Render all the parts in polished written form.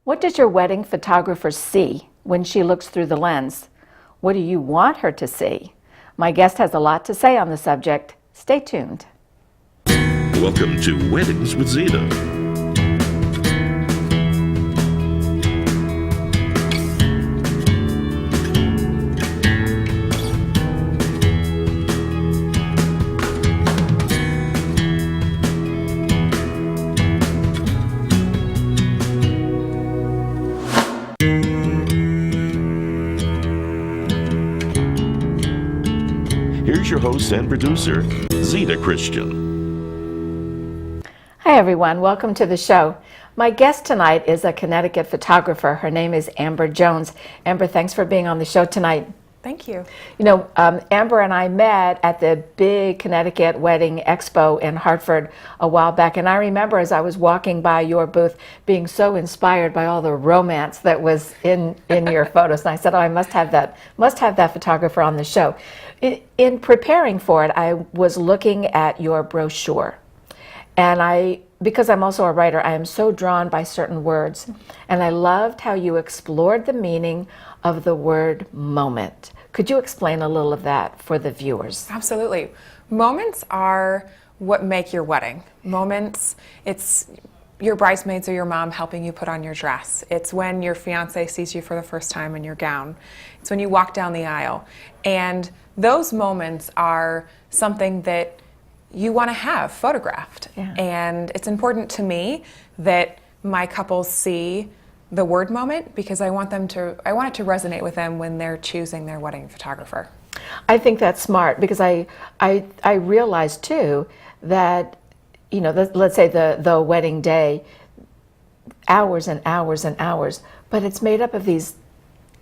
What does your wedding photographer see when she looks through the lens? What do you want her to see? My guest has a lot to say on the subject. Stay tuned. Welcome to Weddings with Zita. Here's your host and producer, Zita Christian. Hi everyone, welcome to the show. My guest tonight is a Connecticut photographer. Her name is AmberJones. Amber, thanks for being on the show tonight. Thank you. You know, Amber and I met at the big Connecticut Wedding Expo in Hartford a while back, and I remember as I was walking by your booth being so inspired by all the romance that was in your photos, and I said, oh, I must have that photographer on the show. In preparing for it, I was looking at your brochure, and because I'm also a writer, I am so drawn by certain words, and I loved how you explored the meaning of the word moment. Could you explain a little of that for the viewers? Absolutely. Moments are what make your wedding. Moments, it's your bridesmaids or your mom helping you put on your dress. It's when your fiance sees you for the first time in your gown. It's when you walk down the aisle. And those moments are something that you want to have photographed. Yeah. And it's important to me that my couples see the word moment because I want it to resonate with them when they're choosing their wedding photographer. I think that's smart because I realize too that, you know, let's say the wedding day, hours and hours and hours, but it's made up of these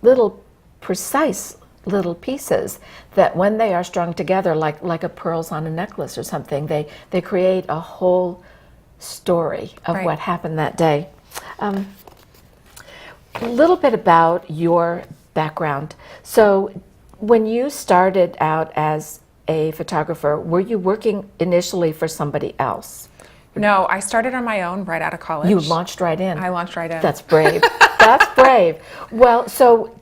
little precise little pieces that when they are strung together like a pearls on a necklace or something, they create a whole story of what happened that day. A little bit about your background. So when you started out as a photographer, were you working initially for somebody else? No, I started on my own right out of college. You launched right in. I launched right in. That's brave. That's brave. Well, so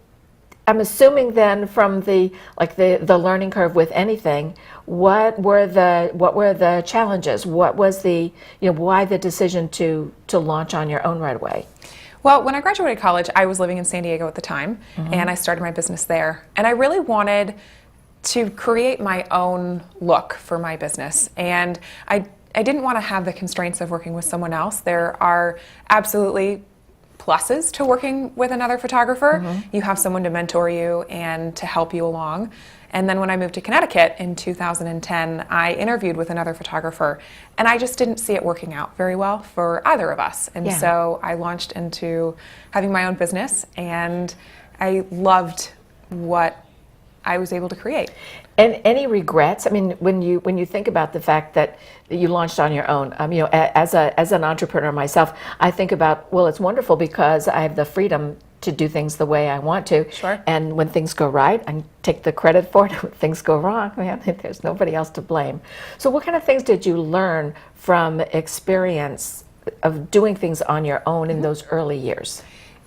I'm assuming then from the learning curve with anything, what were the challenges? What was why the decision to launch on your own right away? Well, when I graduated college, I was living in San Diego at the time, and I started my business there. And I really wanted to create my own look for my business. And I didn't want to have the constraints of working with someone else. There are absolutely pluses to working with another photographer. You have someone to mentor you and to help you along. And then when I moved to Connecticut in 2010, I interviewed with another photographer, and I just didn't see it working out very well for either of us. And so I launched into having my own business, and I loved what I was able to create. And any regrets? I mean, when you think about the fact that you launched on your own, as an entrepreneur myself, I think about, well, it's wonderful because I have the freedom to do things the way I want to. Sure. And when things go right, I take the credit for it. When things go wrong, man, there's nobody else to blame. So what kind of things did you learn from experience of doing things on your own in those early years?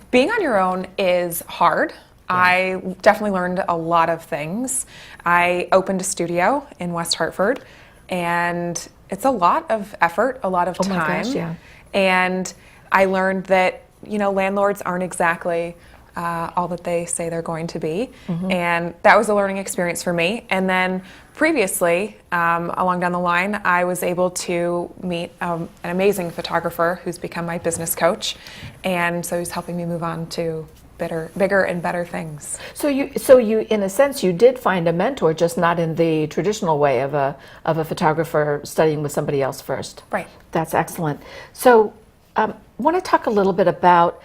Being on your own is hard. I definitely learned a lot of things. I opened a studio in West Hartford, and it's a lot of effort, a lot of time. Oh my gosh, yeah. And I learned that, landlords aren't exactly all that they say they're going to be. And that was a learning experience for me. And then previously, along down the line, I was able to meet an amazing photographer who's become my business coach. And so he's helping me move on to bigger and better things. So you, in a sense, you did find a mentor, just not in the traditional way of a photographer studying with somebody else first. Right. That's excellent. So, I want to talk a little bit about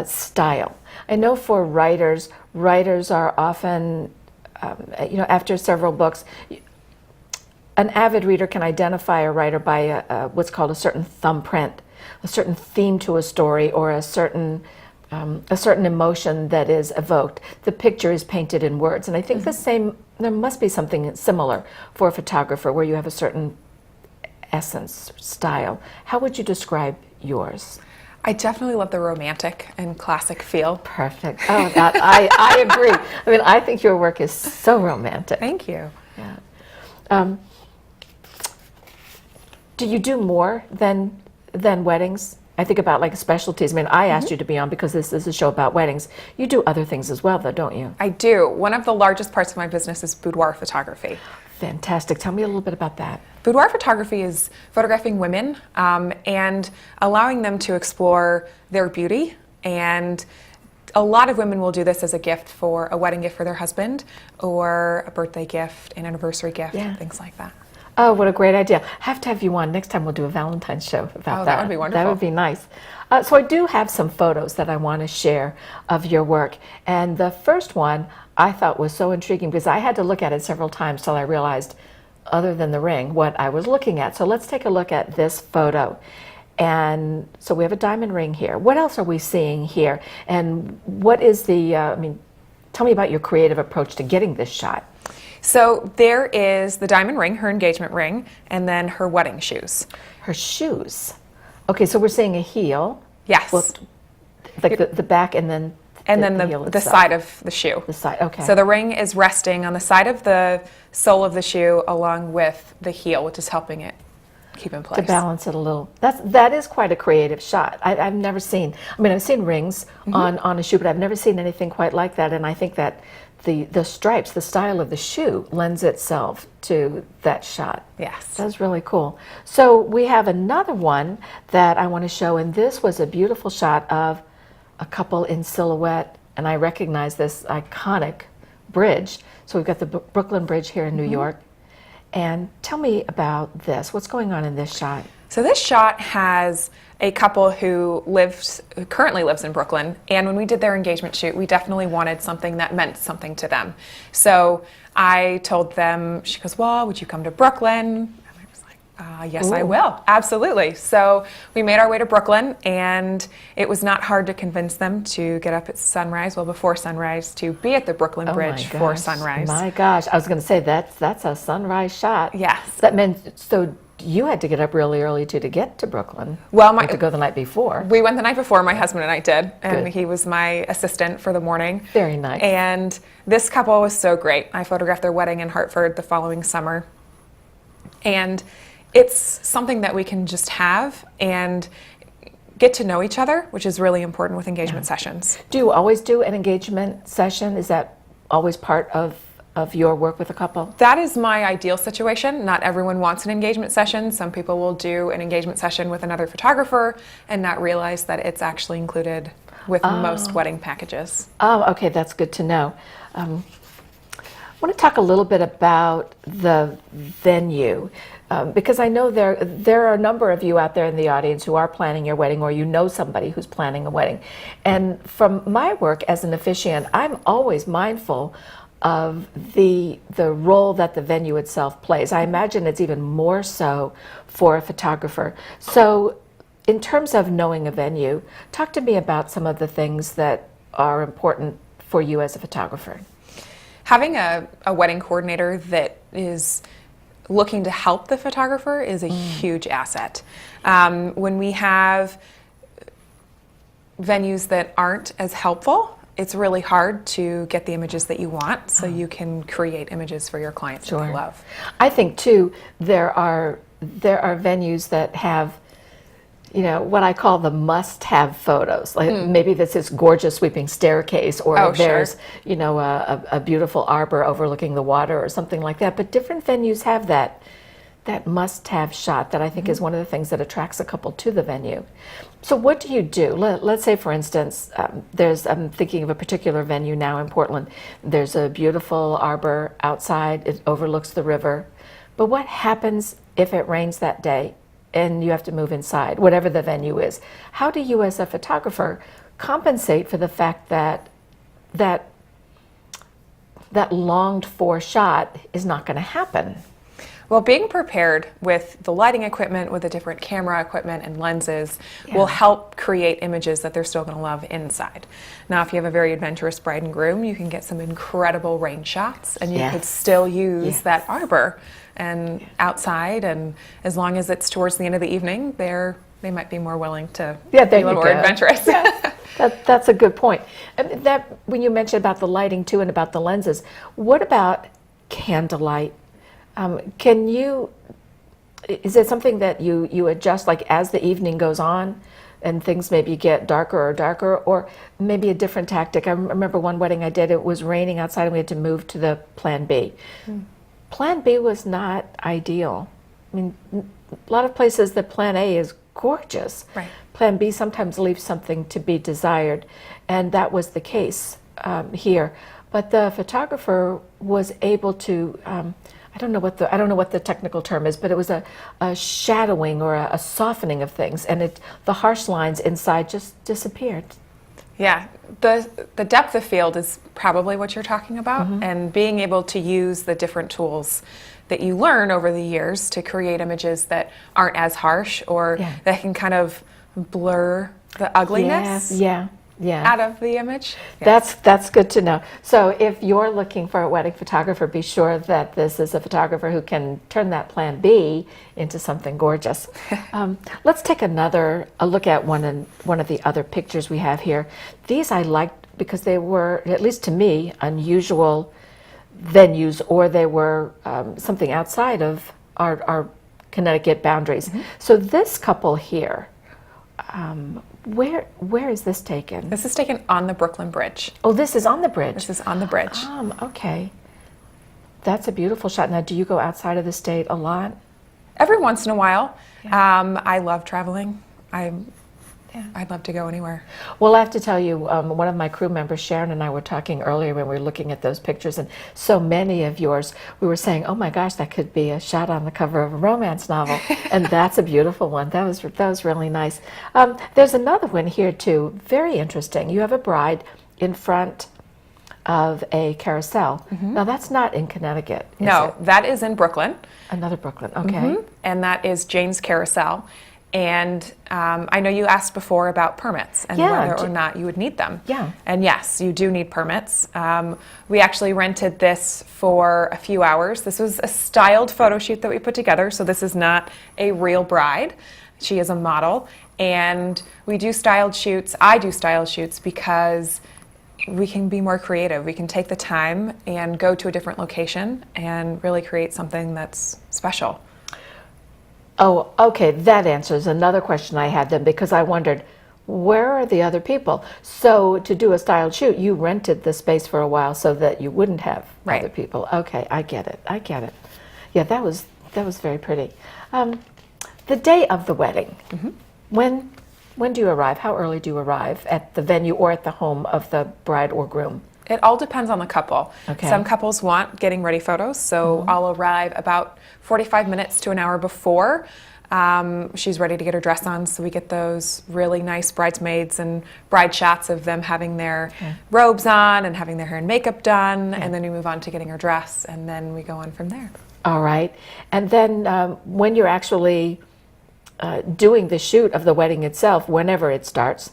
style. I know for writers are often, after several books, an avid reader can identify a writer by what's called a certain thumbprint, a certain theme to a story, or a certain emotion that is evoked. The picture is painted in words, and I think there must be something similar for a photographer where you have a certain essence, style. How would you describe yours? I definitely love the romantic and classic feel. Perfect. Oh, that I agree. I mean, I think your work is so romantic. Thank you. Yeah. Do you do more than weddings? I think about like specialties. I mean, I asked you to be on because this is a show about weddings. You do other things as well, though, don't you? I do. One of the largest parts of my business is boudoir photography. Fantastic. Tell me a little bit about that. Boudoir photography is photographing women and allowing them to explore their beauty. And a lot of women will do this as a gift for a wedding gift for their husband or a birthday gift, an anniversary gift, things like that. Oh, what a great idea. Have to have you on. Next time we'll do a Valentine's show about that. Oh, that would be wonderful. That would be nice. So I do have some photos that I want to share of your work. And the first one I thought was so intriguing because I had to look at it several times till I realized, other than the ring, what I was looking at. So let's take a look at this photo. And so we have a diamond ring here. What else are we seeing here? And what is the, tell me about your creative approach to getting this shot. So there is the diamond ring, her engagement ring, and then her wedding shoes. Her shoes. Okay, so we're seeing a heel. Yes. Well, like the back and then the heel the itself. side of the shoe. The side, okay. So the ring is resting on the side of the sole of the shoe along with the heel, which is helping it keep in place. To balance it a little. That is quite a creative shot. I've never seen, I've seen rings on a shoe, but I've never seen anything quite like that. And I think that the stripes, the style of the shoe lends itself to that shot. Yes. That's really cool. So we have another one that I want to show, and this was a beautiful shot of a couple in silhouette, and I recognize this iconic bridge. So we've got the Brooklyn Bridge here in New York. And tell me about this. What's going on in this shot? So this shot has a couple who currently lives in Brooklyn, and when we did their engagement shoot, we definitely wanted something that meant something to them. So I told them, she goes, well, would you come to Brooklyn? And I was like, yes, I will, absolutely. So we made our way to Brooklyn, and it was not hard to convince them to get up at sunrise, before sunrise, to be at the Brooklyn Bridge for sunrise. My gosh, I was going to say that's a sunrise shot. Yes. That meant, so you had to get up really early to get to Brooklyn. Well, or to go the night before. We went the night before, my husband and I did, and Good. he was my assistant for the morning. Very nice. And this couple was so great. I photographed their wedding in Hartford the following summer. And it's something that we can just have and get to know each other, which is really important with engagement sessions. Do you always do an engagement session? Is that always part of your work with a couple? That is my ideal situation. Not everyone wants an engagement session. Some people will do an engagement session with another photographer and not realize that it's actually included with most wedding packages. Oh, okay, that's good to know. I want to talk a little bit about the venue, because I know there are a number of you out there in the audience who are planning your wedding, or you know somebody who's planning a wedding. And from my work as an officiant, I'm always mindful of the role that the venue itself plays. I imagine it's even more so for a photographer. So in terms of knowing a venue, talk to me about some of the things that are important for you as a photographer. Having a wedding coordinator that is looking to help the photographer is a huge asset. When we have venues that aren't as helpful, it's really hard to get the images that you want, so you can create images for your clients that they love. I think too, there are venues that have, what I call the must-have photos. Like maybe this is gorgeous sweeping staircase, or there's, a beautiful arbor overlooking the water, or something like that. But different venues have that must-have shot that I think is one of the things that attracts a couple to the venue. So what do you do? Let's say, for instance, I'm thinking of a particular venue now in Portland. There's a beautiful arbor outside. It overlooks the river. But what happens if it rains that day and you have to move inside, whatever the venue is? How do you, as a photographer, compensate for the fact that that longed-for shot is not going to happen? Well, being prepared with the lighting equipment, with the different camera equipment and lenses will help create images that they're still going to love inside. Now, if you have a very adventurous bride and groom, you can get some incredible rain shots, and you could still use that arbor and outside, and as long as it's towards the end of the evening, they're they might be more willing to Yeah, be there a little you more go. adventurous. That's a good point. And that when you mentioned about the lighting too and about the lenses, what about candlelight? Can you? Is it something that you adjust like as the evening goes on, and things maybe get darker, or maybe a different tactic? I remember one wedding I did. It was raining outside, and we had to move to the Plan B. Plan B was not ideal. I mean, a lot of places the Plan A is gorgeous. Right. Plan B sometimes leaves something to be desired, and that was the case here. But the photographer was able to, I don't know what the technical term is, but it was a shadowing or a softening of things, and the harsh lines inside just disappeared. Yeah, the depth of field is probably what you're talking about, and being able to use the different tools that you learn over the years to create images that aren't as harsh or that can kind of blur the ugliness Yeah. out of the image. Yeah. That's good to know. So if you're looking for a wedding photographer, be sure that this is a photographer who can turn that Plan B into something gorgeous. Let's take a look at one of the other pictures we have here. These I liked because they were, at least to me, unusual venues, or they were something outside of our Connecticut boundaries. So this couple here, where is this taken? This is taken on the Brooklyn Bridge. Oh, this is on the bridge. This is on the bridge. Okay. That's a beautiful shot. Now, do you go outside of the state a lot? Every once in a while. I love traveling. I'd love to go anywhere. Well, I have to tell you, one of my crew members, Sharon, and I were talking earlier when we were looking at those pictures, and so many of yours, we were saying, oh my gosh, that could be a shot on the cover of a romance novel. And that's a beautiful one. That was really nice. There's another one here too, very interesting. You have a bride in front of a carousel. Now, that's not in Connecticut, is No, it? that is in Brooklyn. Another Brooklyn, okay. And that is Jane's Carousel. And I know you asked before about permits and Yeah, whether or not you would need them. Yeah. And yes, you do need permits. We actually rented this for a few hours. This was a styled photo shoot that we put together, so this is not a real bride. She is a model. And we do styled shoots. I do styled shoots because we can be more creative. We can take the time and go to a different location and really create something that's special. Oh, okay, that answers another question I had then, because I wondered, where are the other people? So to do a styled shoot, you rented the space for a while so that you wouldn't have Right. other people. Okay, I get it. Yeah, that was very pretty. The day of the wedding, when do you arrive? How early do you arrive at the venue or at the home of the bride or groom? It all depends on the couple. Okay. Some couples want getting ready photos, so I'll arrive about 45 minutes to an hour before. She's ready to get her dress on, so we get those really nice bridesmaids and bride shots of them having their robes on and having their hair and makeup done, and then we move on to getting her dress, and then we go on from there. All right. And then when you're actually doing the shoot of the wedding itself, whenever it starts,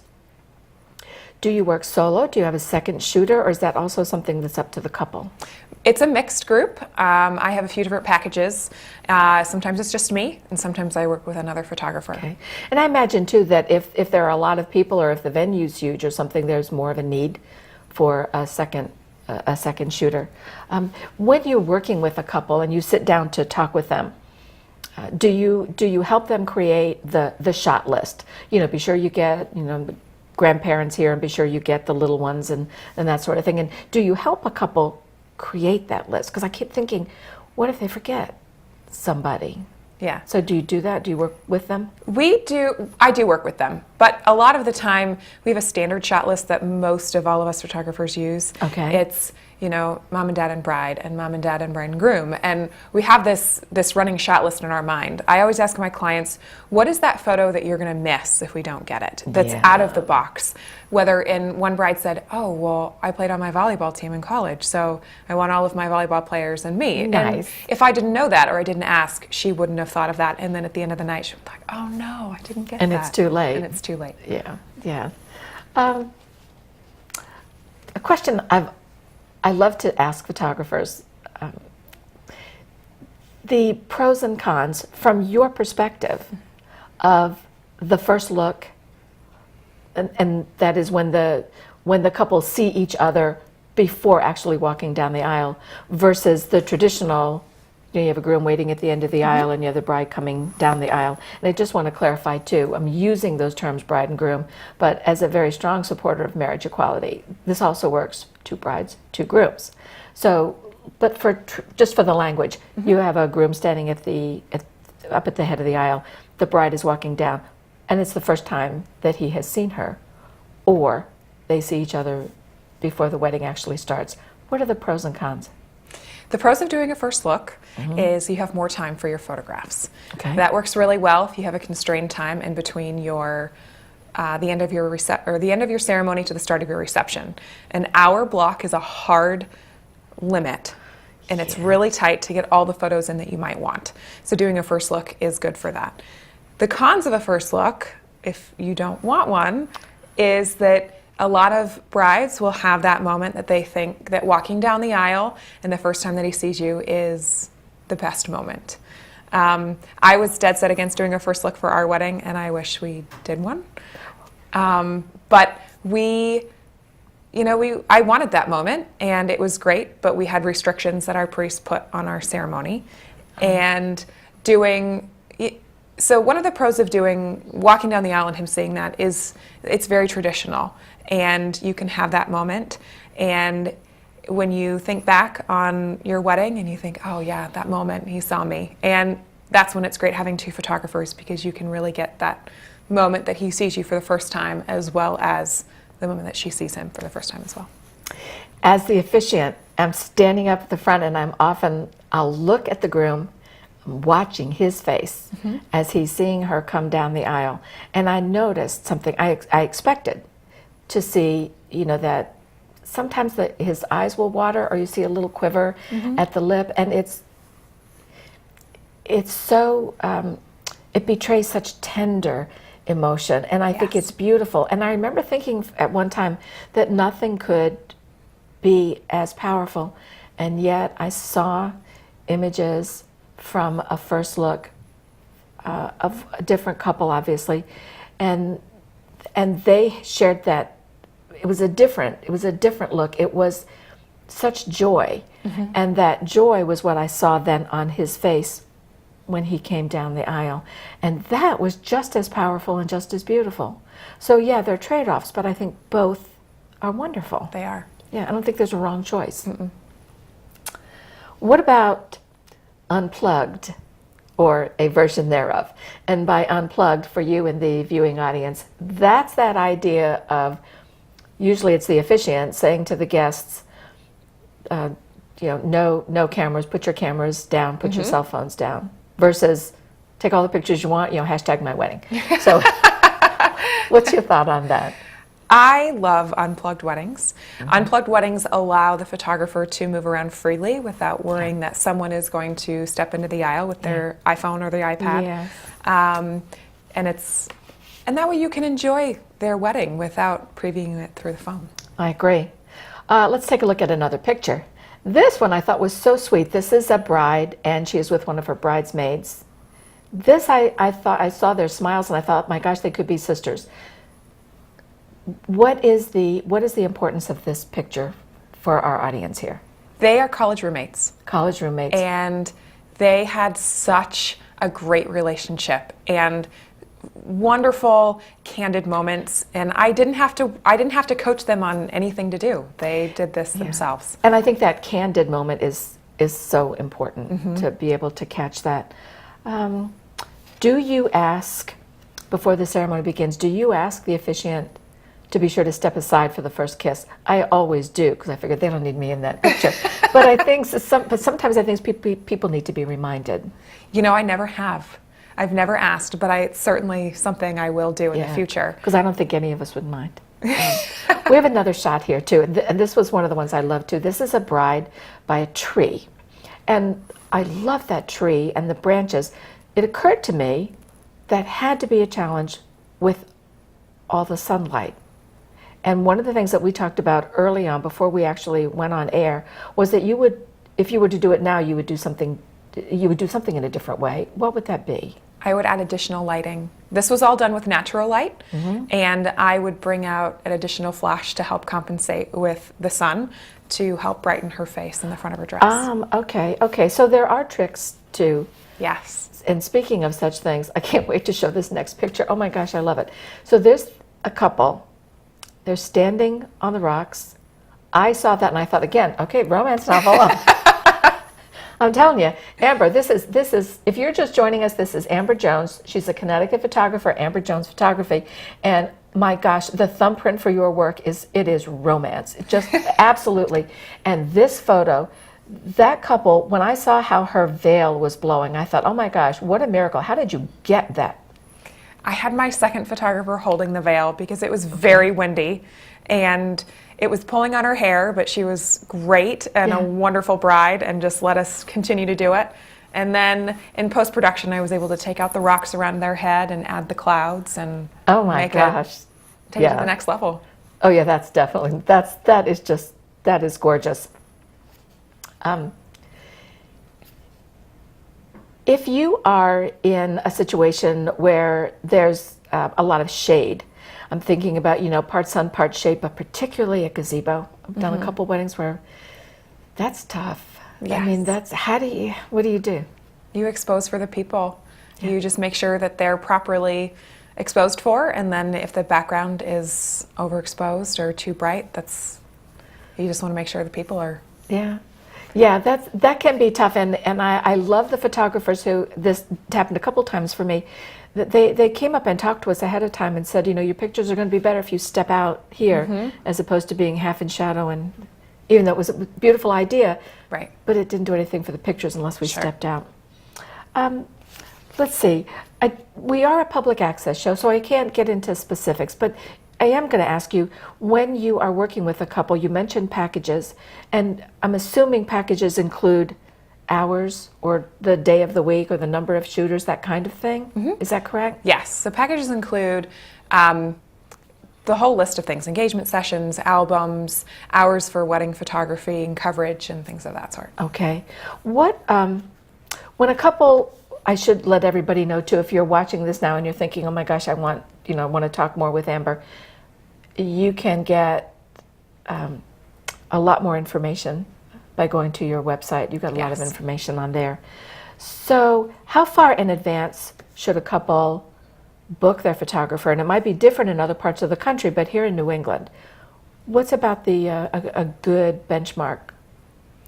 do you work solo? Do you have a second shooter, or is that also something that's up to the couple? It's a mixed group. I have a few different packages. Sometimes it's just me, and sometimes I work with another photographer. Okay. And I imagine too that if there are a lot of people, or if the venue's huge or something, there's more of a need for a second shooter. When you're working with a couple and you sit down to talk with them, do you help them create the shot list? Be sure you get grandparents here, and be sure you get the little ones and that sort of thing. And do you help a couple create that list? Because I keep thinking, what if they forget somebody? Yeah. So do you do that? Do you work with them? I do work with them, but a lot of the time we have a standard shot list that most of all of us photographers use. Okay. It's, mom and dad and bride, and mom and dad and bride and groom, and we have this running shot list in our mind. I always ask my clients, what is that photo that you're going to miss if we don't get it? That's out of the box. Whether one bride said, oh, well, I played on my volleyball team in college, so I want all of my volleyball players and me. Nice. And if I didn't know that or I didn't ask, she wouldn't have thought of that. And then at the end of the night, she was like, oh no, I didn't get that. And it's too late. And it's too late. Yeah. A question I love to ask photographers, the pros and cons from your perspective of the first look, and that is when the couple see each other before actually walking down the aisle, versus the traditional, you have a groom waiting at the end of the aisle and you have the bride coming down the aisle. And I just want to clarify too, I'm using those terms bride and groom, but as a very strong supporter of marriage equality, this also works 2 brides, 2 grooms. So, but just for the language, you have a groom standing up at the head of the aisle, the bride is walking down, and it's the first time that he has seen her, or they see each other before the wedding actually starts. What are the pros and cons? The pros of doing a first look is you have more time for your photographs. Okay. That works really well if you have a constrained time in between the end of your ceremony to the start of your reception. An hour block is a hard limit, and it's really tight to get all the photos in that you might want. So doing a first look is good for that. The cons of a first look, if you don't want one, is that a lot of brides will have that moment that they think that walking down the aisle and the first time that he sees you is the best moment. I was dead set against doing a first look for our wedding, and I wish we did one. But I wanted that moment, and it was great, but we had restrictions that our priest put on our ceremony. And so one of the pros of walking down the aisle and him seeing that is it's very traditional, and you can have that moment. And when you think back on your wedding and you think, oh yeah, that moment he saw me. And that's when it's great having 2 photographers, because you can really get that moment that he sees you for the first time, as well as the moment that she sees him for the first time as well. As the officiant, I'm standing up at the front, and I'll look at the groom, watching his face as he's seeing her come down the aisle. And I noticed something I expected to see, that sometimes his eyes will water, or you see a little quiver at the lip, and it's so, it betrays such tender emotion, and I think it's beautiful. And I remember thinking at one time that nothing could be as powerful, and yet I saw images from a first look of a different couple, obviously, and they shared that it was a different look. It was such joy, and that joy was what I saw then on his face when he came down the aisle, and that was just as powerful and just as beautiful. So yeah, there are trade-offs, but I think both are wonderful. They are. Yeah, I don't think there's a wrong choice. What about unplugged, or a version thereof? And by unplugged, for you in the viewing audience, that's that idea of, usually it's the officiant saying to the guests, no cameras, put your cameras down, put your cell phones down, versus take all the pictures you want, hashtag my wedding. So what's your thought on that? I love unplugged weddings. Unplugged weddings allow the photographer to move around freely without worrying that someone is going to step into the aisle with their iPhone or their iPad. Yes. And that way you can enjoy their wedding without previewing it through the phone. I agree. Let's take a look at another picture. This one I thought was so sweet. This is a bride, and she is with one of her bridesmaids. This I thought, I saw their smiles, and I thought, my gosh, they could be sisters. What is the importance of this picture for our audience here? They are college roommates. College roommates. And they had such a great relationship and wonderful, candid moments. And I didn't have to coach them on anything to do. They did this themselves. And I think that candid moment is so important to be able to catch that. Do you ask, before the ceremony begins, do you ask the officiant to be sure to step aside for the first kiss? I always do, because I figure they don't need me in that picture. But I think sometimes I think people need to be reminded. I never have. I've never asked, but it's certainly something I will do in the future. Because I don't think any of us would mind. We have another shot here too, and this was one of the ones I love too. This is a bride by a tree, and I love that tree and the branches. It occurred to me that had to be a challenge with all the sunlight. And one of the things that we talked about early on, before we actually went on air, was that you would, if you were to do it now, you would do something you would do something in a different way, what would that be? I would add additional lighting. This was all done with natural light, and I would bring out an additional flash to help compensate with the sun to help brighten her face in the front of her dress. Okay. So there are tricks too. Yes. And speaking of such things, I can't wait to show this next picture. Oh my gosh, I love it. So there's a couple. They're standing on the rocks. I saw that and I thought, again, okay, romance novel. I'm telling you, Amber, this is, if you're just joining us, this is Amber Jones. She's a Connecticut photographer, AmberJones Photography. And my gosh, the thumbprint for your work it is romance. It just absolutely. And this photo, that couple, when I saw how her veil was blowing, I thought, oh my gosh, what a miracle. How did you get that? I had my second photographer holding the veil because it was very windy and it was pulling on her hair, but she was great and a wonderful bride and just let us continue to do it. And then in post-production, I was able to take out the rocks around their head and add the clouds and oh my gosh, take it to the next level. Oh yeah, that's definitely, that is gorgeous. If you are in a situation where there's a lot of shade, I'm thinking about, part sun, part shade, but particularly a gazebo. I've done a couple weddings where that's tough. Yes. I mean, what do you do? You expose for the people. Yeah. You just make sure that they're properly exposed for, and then if the background is overexposed or too bright, you just want to make sure the people are. Yeah, that can be tough, and I love the photographers who, this happened a couple times for me, that they came up and talked to us ahead of time and said, your pictures are going to be better if you step out here as opposed to being half in shadow, and even though it was a beautiful idea, right? But it didn't do anything for the pictures unless we stepped out. Let's see, we are a public access show, so I can't get into specifics, but I am going to ask you, when you are working with a couple, you mentioned packages, and I'm assuming packages include hours or the day of the week or the number of shooters, that kind of thing. Is that correct? Yes. So packages include the whole list of things: engagement sessions, albums, hours for wedding photography and coverage, and things of that sort. Okay. What when a couple, I should let everybody know too, if you're watching this now and you're thinking, oh my gosh, I want to talk more with Amber, you can get a lot more information by going to your website. You've got a lot of information on there. So how far in advance should a couple book their photographer? And it might be different in other parts of the country, but here in New England, what's about a good benchmark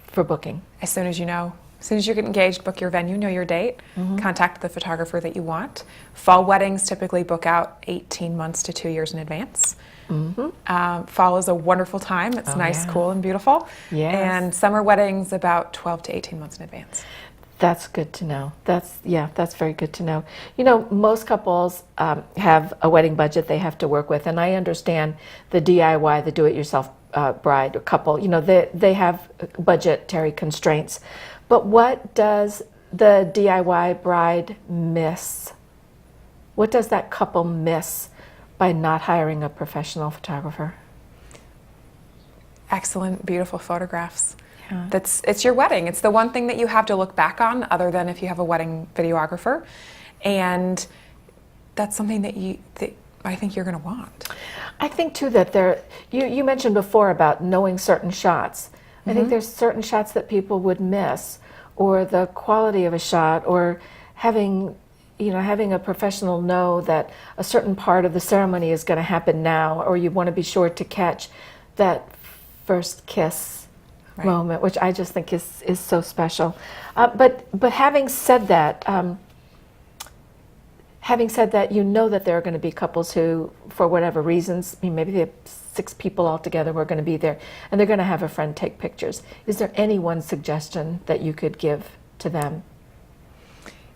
for booking? As soon as you know. As soon as you get engaged, book your venue, know your date, contact the photographer that you want. Fall weddings typically book out 18 months to 2 years in advance. Fall is a wonderful time. It's nice, cool, and beautiful. Yes. And summer weddings about 12 to 18 months in advance. That's good to know. That's very good to know. Most couples have a wedding budget they have to work with, and I understand the DIY, the do-it-yourself bride or couple. They have budgetary constraints. But what does the DIY bride miss? What does that couple miss by not hiring a professional photographer? Excellent, beautiful photographs. Yeah. It's your wedding. It's the one thing that you have to look back on, other than if you have a wedding videographer, and that's something that I think you're going to want. I think too that you mentioned before about knowing certain shots. I think there's certain shots that people would miss, or the quality of a shot, or having a professional know that a certain part of the ceremony is going to happen now, or you want to be sure to catch that first kiss moment, which I just think is so special. But having said that, that there are going to be couples who, for whatever reasons, maybe they have 6 people altogether who are going to be there, and they're going to have a friend take pictures. Is there any one suggestion that you could give to them?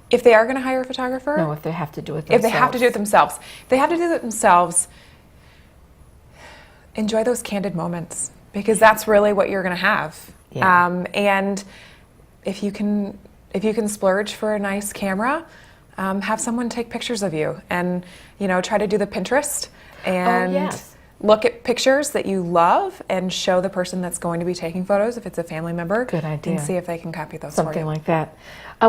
If they are going to hire a photographer? No, if they have to do it themselves. If they have to do it themselves. If they have to do it themselves, enjoy those candid moments, because that's really what you're going to have. Yeah. And if you can splurge for a nice camera, have someone take pictures of you, and try to do the Pinterest and look at pictures that you love and show the person that's going to be taking photos, if it's a family member. Good idea. And see if they can copy those for Something you. like that.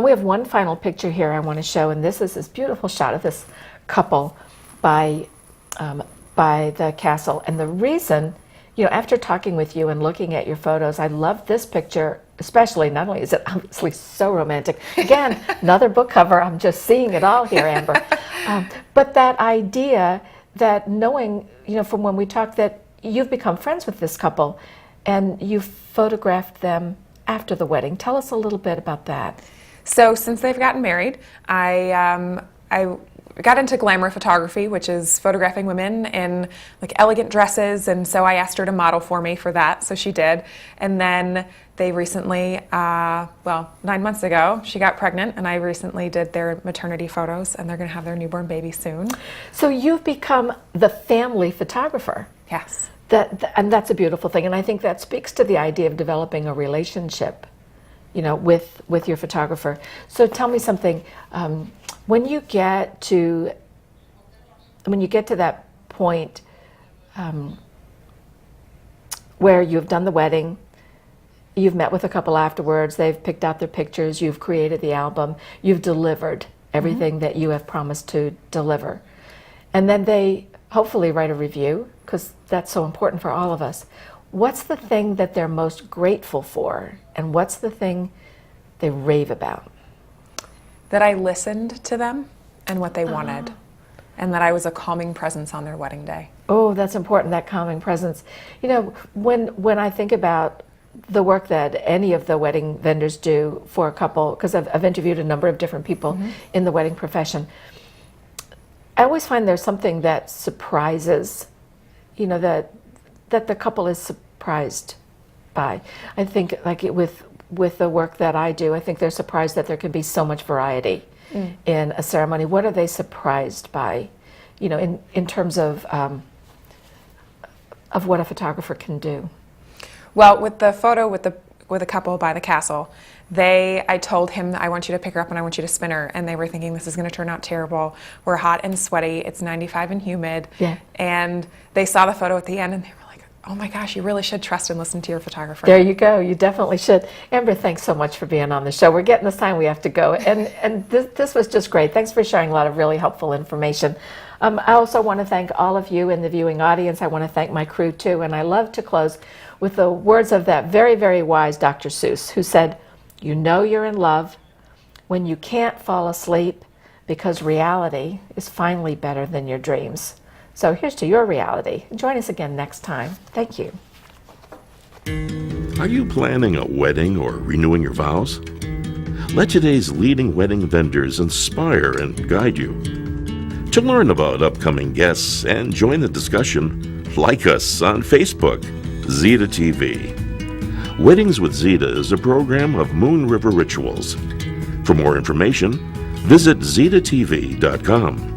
We have one final picture here I want to show, and this is this beautiful shot of this couple by the castle. And the reason, after talking with you and looking at your photos, I love this picture especially. Not only is it obviously so romantic, again, another book cover, I'm just seeing it all here, Amber, but that idea that knowing, from when we talked, that you've become friends with this couple and you've photographed them after the wedding. Tell us a little bit about that. So since they've gotten married, I got into glamour photography, which is photographing women in like elegant dresses, and so I asked her to model for me for that, so she did. And then they recently, 9 months ago, she got pregnant, and I recently did their maternity photos, and they're going to have their newborn baby soon. So you've become the family photographer. Yes. And that's a beautiful thing, and I think that speaks to the idea of developing a relationship, with your photographer. So tell me something. When you get to that point where you've done the wedding, you've met with a couple afterwards, they've picked out their pictures, you've created the album, you've delivered everything that you have promised to deliver, and then they hopefully write a review, because that's so important for all of us. What's the thing that they're most grateful for, and what's the thing they rave about? That I listened to them and what they wanted, and that I was a calming presence on their wedding day. Oh, that's important, that calming presence. When I think about the work that any of the wedding vendors do for a couple, because I've interviewed a number of different people in the wedding profession, I always find there's something that surprises, that the couple is surprised by. I think with the work that I do, I think they're surprised that there can be so much variety in a ceremony. What are they surprised by, in terms of what a photographer can do? Well, with the photo with a couple by the castle, I told him, I want you to pick her up and I want you to spin her, and they were thinking, this is going to turn out terrible. We're hot and sweaty. It's 95 and humid. Yeah. And they saw the photo at the end and they were like, oh my gosh, you really should trust and listen to your photographer. There you go. You definitely should. Amber, thanks so much for being on the show. We're getting this time we have to go. And this was just great. Thanks for sharing a lot of really helpful information. I also want to thank all of you in the viewing audience. I want to thank my crew too. And I love to close with the words of that very, very wise Dr. Seuss, who said, "You know you're in love when you can't fall asleep, because reality is finally better than your dreams." So here's to your reality. Join us again next time. Thank you. Are you planning a wedding or renewing your vows? Let today's leading wedding vendors inspire and guide you. To learn about upcoming guests and join the discussion, like us on Facebook, Zita TV. Weddings with Zita is a program of Moon River Rituals. For more information, visit zitatv.com.